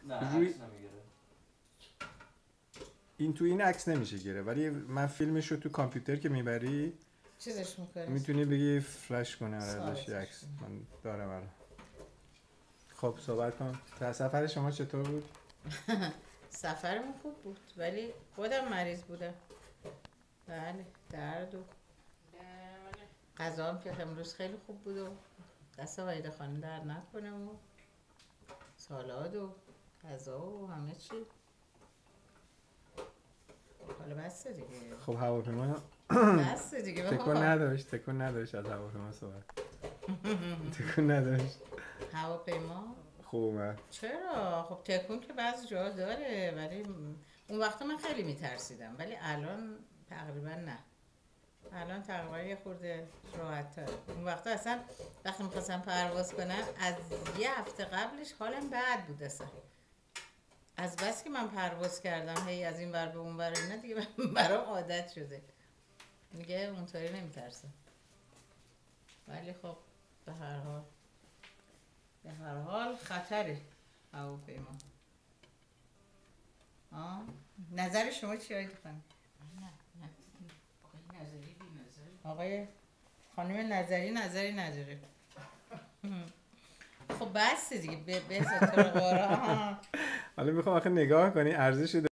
نه عکس نمیگیره. این تو این عکس نمیشه گیره، ولی من فیلمشو تو کامپیوتر که میبری چیزش میکنی؟ میتونی بگی فلش کنه ازش ثابتش عکس. من دارم الان. خب صحبت کن. سفر شما چطور بود؟ سفرمون خوب بود ولی خودم مریض بودم. بله درد و غذا هم که امروز خیلی خوب بود و دست وحیده خانم درد نکنه و سالاد و غذا و همه چی. حالا بسته دیگه. خب هواپیما بسته دیگه. تکون نداشت از هواپیما صحبت. تکون نداشت هواپیما خوب اومد. چرا؟ خب تکون که بعضی جا داره ولی اون وقتا من خیلی میترسیدم ولی الان تقریبا نه. الان تقریبا یه خورده راحت تره. اون وقتا اصلا وقتی میخواستم پرواز کنم از یه هفته قبلش حالم بد بود اصلا. از بس که من پرواز کردم هی از این ور به اون ور اینا دیگه برام عادت شده. میگه اونطوری نمیترسم. ولی خب به هر حال خطره هواپیما. نظر شما چی آقای خانم؟ آقای خانم نظری نداره. خب بس دیگه به تو رو قرآن. حالا میخوام آخه نگاه کنی ارزش